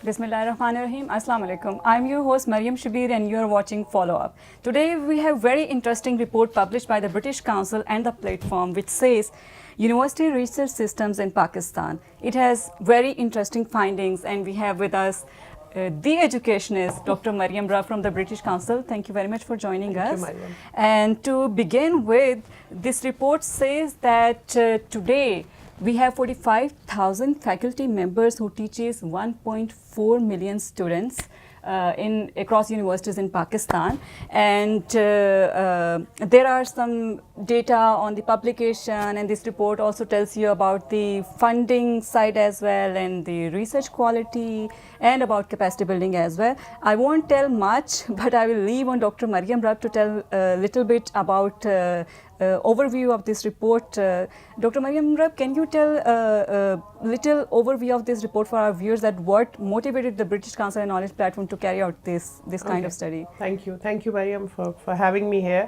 Bismillahirrahmanirrahim. Assalamu alaikum. I'm your host Mariam Shabir and you're watching Follow Up. Today we have very interesting report published by the British Council and the platform which says University Research Systems in Pakistan. It has very interesting findings and we have with us the educationist Dr. Mariam Ra from the British Council. Thank you very much for joining us. Thank you, Mariam. And to begin with, this report says that today we have 45,000 faculty members who teaches 1.4 million students across universities in Pakistan, and there are some data on the publication, and this report also tells you about the funding side as well and the research quality and about capacity building as well. I won't tell much, but I will leave on Dr. Mariam Rab to tell a little bit about overview of this report. Dr. Mariam Rab, can you tell a little overview of this report for our viewers, that what motivated the British Council and Knowledge Platform to carry out this kind of study? Thank you, Mariam, for having me here.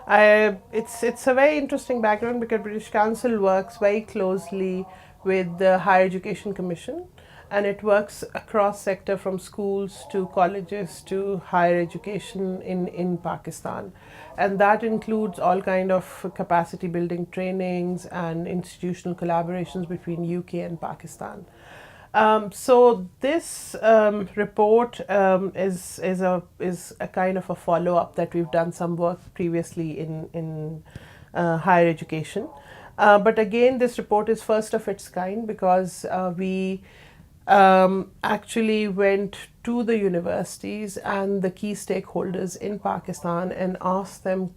It's a very interesting background because British Council works very closely with the Higher Education Commission, and it works across sector from schools to colleges to higher education in Pakistan. And that includes all kind of capacity building trainings and institutional collaborations between UK and Pakistan. So this report is a kind of a follow-up that we've done some work previously in higher education. But again, this report is first of its kind because we actually went to the universities and the key stakeholders in Pakistan and asked them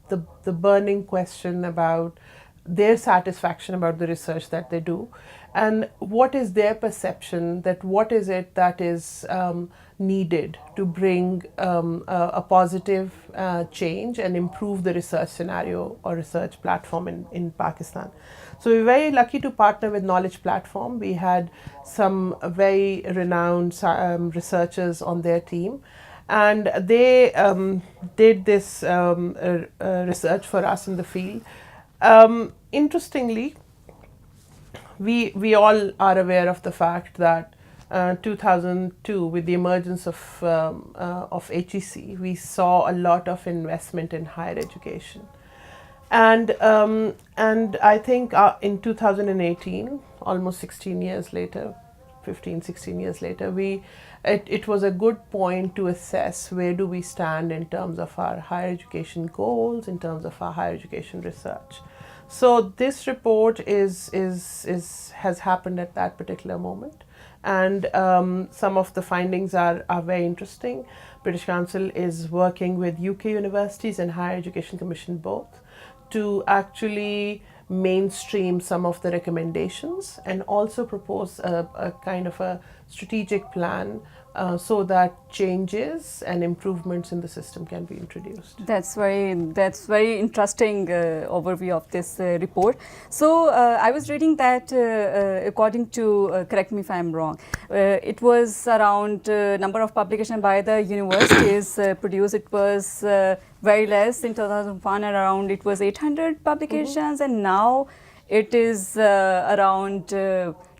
the burning question about their satisfaction about the research that they do, and what is their perception, that what is it that is needed to bring a positive change and improve the research scenario or research platform in Pakistan. So we're very lucky to partner with Knowledge Platform. We had some very renowned researchers on their team, and they did this research for us in the field. Interestingly, we all are aware of the fact that 2002, with the emergence of HEC, we saw a lot of investment in higher education, and I think in 2018, almost 16 years later, 16 years later, it was a good point to assess where do we stand in terms of our higher education goals, in terms of our higher education research. So this report has happened at that particular moment, and some of the findings are very interesting. British Council is working with UK universities and Higher Education Commission both to actually mainstream some of the recommendations and also propose a kind of a strategic plan so that changes and improvements in the system can be introduced. That's very interesting overview of this report. So I was reading that according to, correct me if I'm wrong, it was around number of publication by the universities produced. It was very less in 2001, around it was 800 publications, and now it is around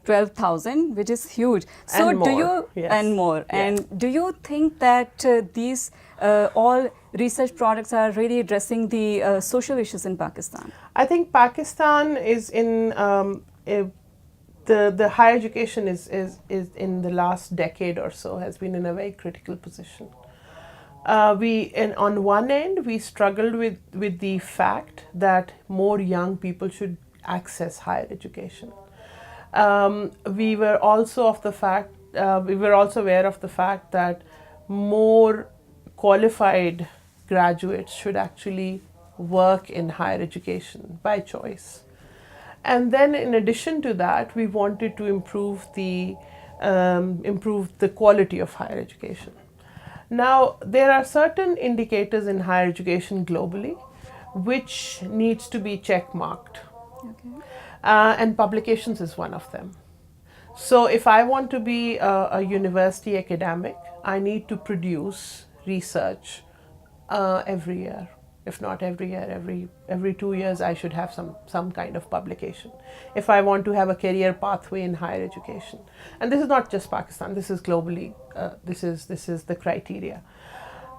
12,000, which is huge. So and more, do you yes. And more? Yeah. And do you think that these all research products are really addressing the social issues in Pakistan? I think Pakistan is in the higher education is in the last decade or so has been in a very critical position. On one end, we struggled with the fact that more young people should access higher education. We were also aware of the fact that more qualified graduates should actually work in higher education by choice. And then in addition to that, we wanted to improve the quality of higher education. Now, there are certain indicators in higher education globally which needs to be check-marked. Okay. And publications is one of them. So if I want to be a university academic, I need to produce research every year. If not every year, every 2 years, I should have some kind of publication if I want to have a career pathway in higher education. And this is not just Pakistan, this is globally, this is the criteria.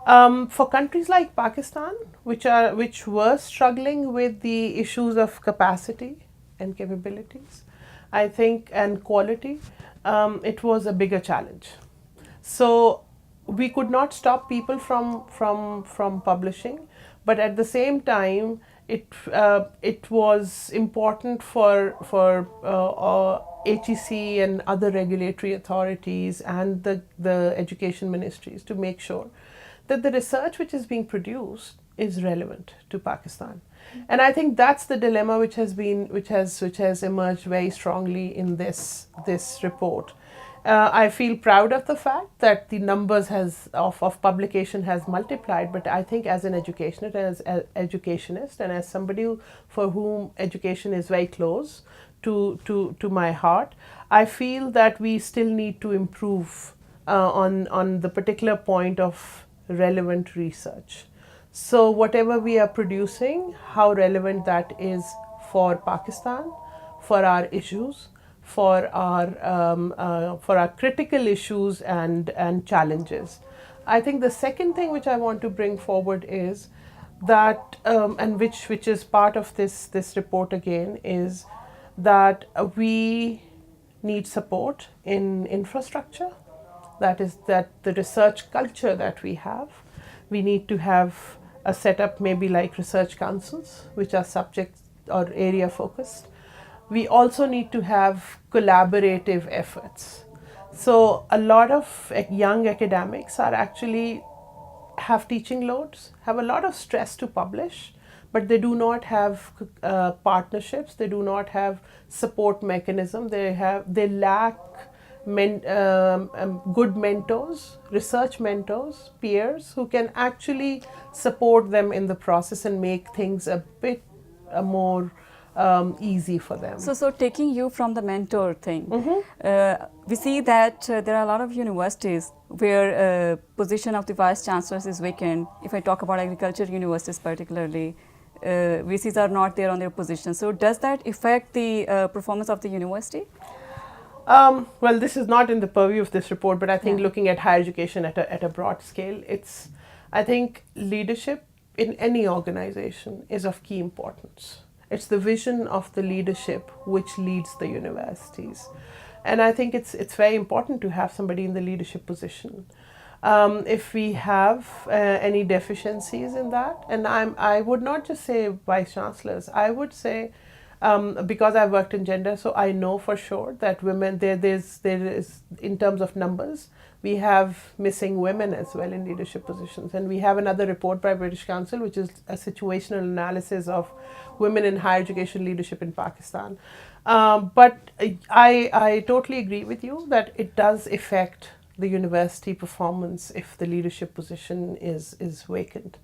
For countries like Pakistan, which were struggling with the issues of capacity and capabilities, I think, and quality, it was a bigger challenge. So we could not stop people from publishing, but at the same time, it was important for HEC and other regulatory authorities and the education ministries to make sure that the research which is being produced is relevant to Pakistan. And I think that's the dilemma which has emerged very strongly in this report. I feel proud of the fact that the numbers of publication has multiplied, but I think as an educationist and as somebody for whom education is very close to my heart, I feel that we still need to improve on the particular point of relevant research. So whatever we are producing, how relevant that is for Pakistan, for our issues, for our critical issues and challenges. I think the second thing which I want to bring forward is that, and which is part of this report again, is that we need support in infrastructure. That is that the research culture that we have, we need to have a setup maybe like research councils, which are subject or area focused. We also need to have collaborative efforts. So a lot of young academics are actually have teaching loads, have a lot of stress to publish, but they do not have partnerships, they do not have support mechanism, they lack good mentors, research mentors, peers who can actually support them in the process and make things a bit more easy for them. So taking you from the mentor thing, we see that there are a lot of universities where position of the vice chancellors is vacant. If I talk about agriculture universities particularly, VCs are not there on their position. So does that affect the performance of the university? Well, this is not in the purview of this report, but I think looking at higher education at a broad scale, I think leadership in any organization is of key importance. It's the vision of the leadership which leads the universities. And I think it's very important to have somebody in the leadership position. If we have any deficiencies in that, and I would not just say vice chancellors, I would say, because I've worked in gender, so I know for sure that women, there is in terms of numbers, we have missing women as well in leadership positions. And we have another report by British Council, which is a situational analysis of women in higher education leadership in Pakistan. But I totally agree with you that it does affect the university performance if the leadership position is vacant.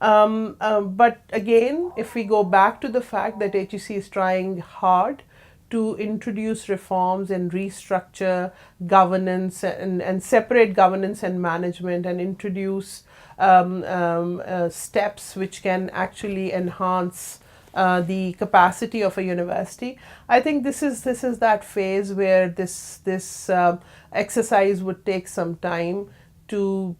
But again, if we go back to the fact that HEC is trying hard to introduce reforms and restructure governance and separate governance and management and introduce steps which can actually enhance the capacity of a university, I think this is that phase where this exercise would take some time to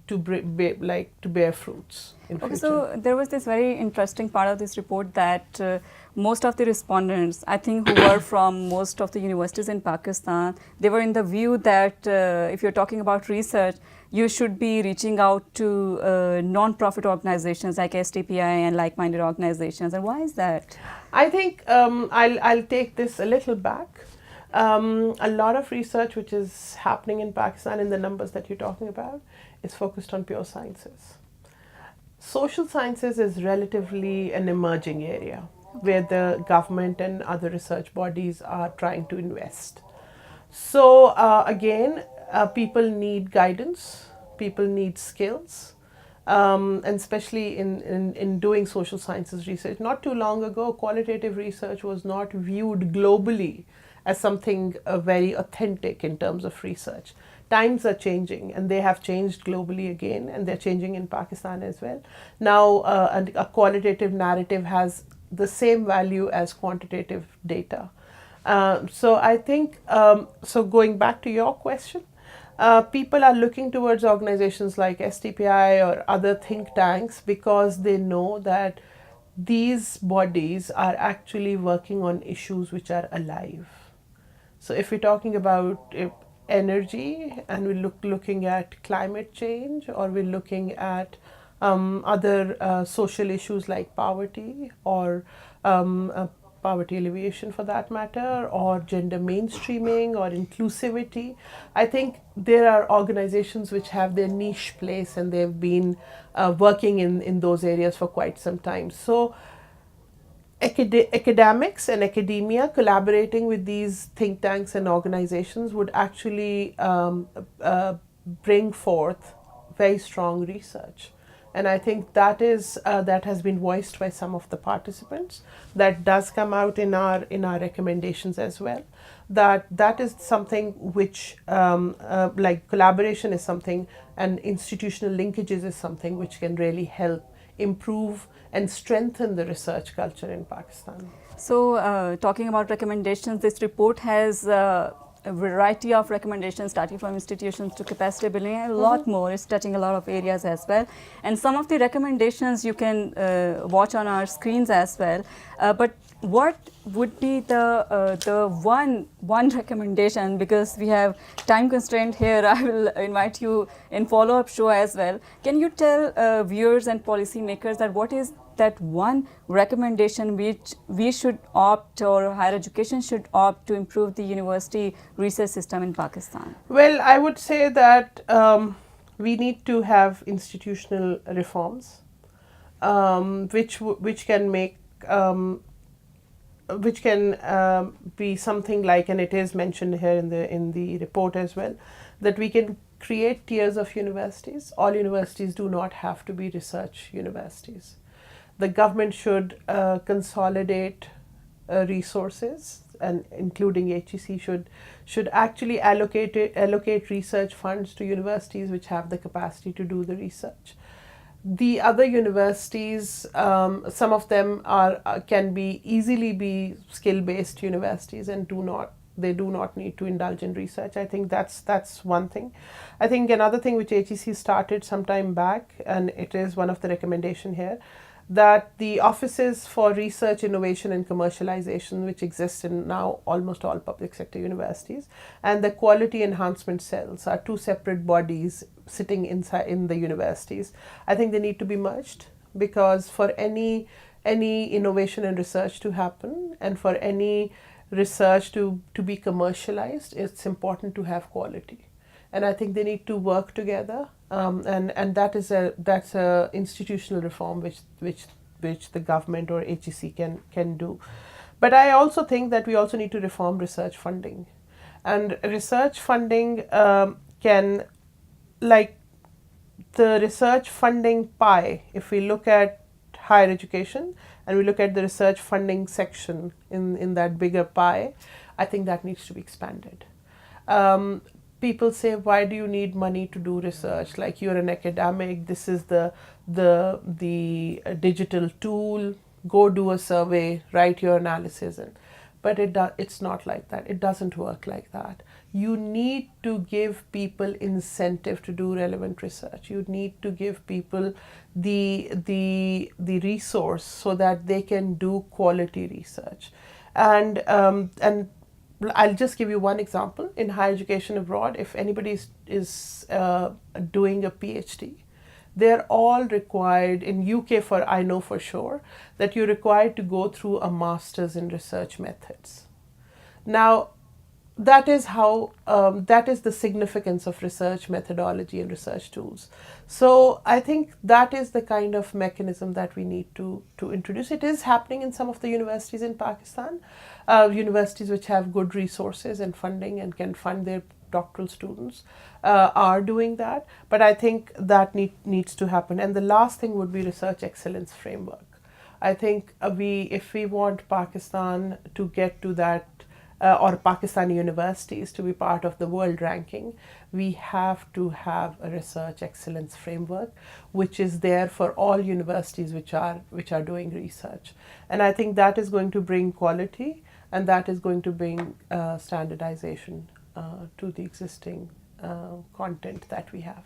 bear fruits in future. Okay, so there was this very interesting part of this report that most of the respondents, I think, who were from most of the universities in Pakistan, they were in the view that if you're talking about research, you should be reaching out to non-profit organizations like STPI and like-minded organizations. And why is that? I think I'll take this a little back. A lot of research which is happening in Pakistan in the numbers that you're talking about is focused on pure sciences. Social sciences is relatively an emerging area where the government and other research bodies are trying to invest. So again, people need guidance, people need skills, and especially in doing social sciences research. Not too long ago, qualitative research was not viewed globally as something very authentic in terms of research. times are changing, and they have changed globally again, and they're changing in Pakistan as well. Now, a qualitative narrative has the same value as quantitative data. So I think, so going back to your question, people are looking towards organizations like STPI or other think tanks because they know that these bodies are actually working on issues which are alive. So if we're talking about energy, and we're looking at climate change, or we're looking at other social issues like poverty, or poverty alleviation for that matter, or gender mainstreaming or inclusivity, I think there are organizations which have their niche place, and they've been working in those areas for quite some time. So academics and academia collaborating with these think tanks and organizations would actually bring forth very strong research. And I think that has been voiced by some of the participants. That does come out in our recommendations as well. That is something which, like collaboration is something, and institutional linkages is something which can really help improve and strengthen the research culture in Pakistan. So, talking about recommendations, this report has a variety of recommendations, starting from institutions to capacity building, and a lot more. It's touching a lot of areas as well. And some of the recommendations you can watch on our screens as well. But what would be the one recommendation, because we have time constraint here? I will invite you in follow-up show as well. Can you tell viewers and policymakers that what is that one recommendation which we should opt, or higher education should opt, to improve the university research system in Pakistan? Well, I would say that we need to have institutional reforms, which can make which can be something like, and it is mentioned here in the report as well, that we can create tiers of universities. All universities do not have to be research universities. The government should consolidate resources, and including HEC should actually allocate research funds to universities which have the capacity to do the research. The other universities, some of them can be easily be skill-based universities, and they do not need to indulge in research. I think that's one thing. I think another thing which HEC started some time back, and it is one of the recommendation here, that the offices for research, innovation and commercialization, which exist in now almost all public sector universities, and the quality enhancement cells are two separate bodies sitting inside in the universities. I think they need to be merged, because for any innovation and research to happen, and for any research to be commercialized, it's important to have quality. And I think they need to work together, and that's a institutional reform which the government or HEC can do. But I also think that we also need to reform research funding, and research funding can, like the research funding pie, if we look at higher education and we look at the research funding section in that bigger pie, I think that needs to be expanded. People say, why do you need money to do research? Like, you're an academic, this is the digital tool, go do a survey, write your analysis. But it's not like that. It doesn't work like that. You need to give people incentive to do relevant research. You need to give people the resource so that they can do quality research. And I'll just give you one example. In higher education abroad, if anybody is doing a PhD, they're all required, in UK I know for sure, that you're required to go through a master's in research methods. Now, that is the significance of research methodology and research tools. So I think that is the kind of mechanism that we need to introduce. It is happening in some of the universities in Pakistan, universities which have good resources and funding and can fund their doctoral students are doing that. But I think that needs to happen. And the last thing would be research excellence framework. I think if we want Pakistan to get to that or Pakistani universities to be part of the world ranking, we have to have a research excellence framework, which is there for all universities which are doing research. And I think that is going to bring quality, and that is going to bring standardization to the existing content that we have.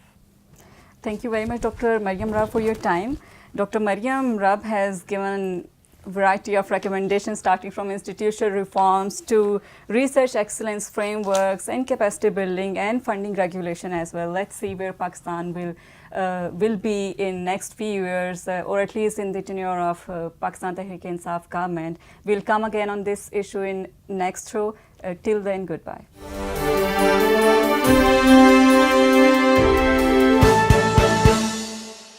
Thank you very much, Dr. Mariam Rab, for your time. Dr. Mariam Rab has given a variety of recommendations starting from institutional reforms to research excellence frameworks and capacity building and funding regulation as well. Let's see where Pakistan will be in next few years, or at least in the tenure of Pakistan Tehreek-e-Insaf government. We'll come again on this issue in next show. Till then, goodbye.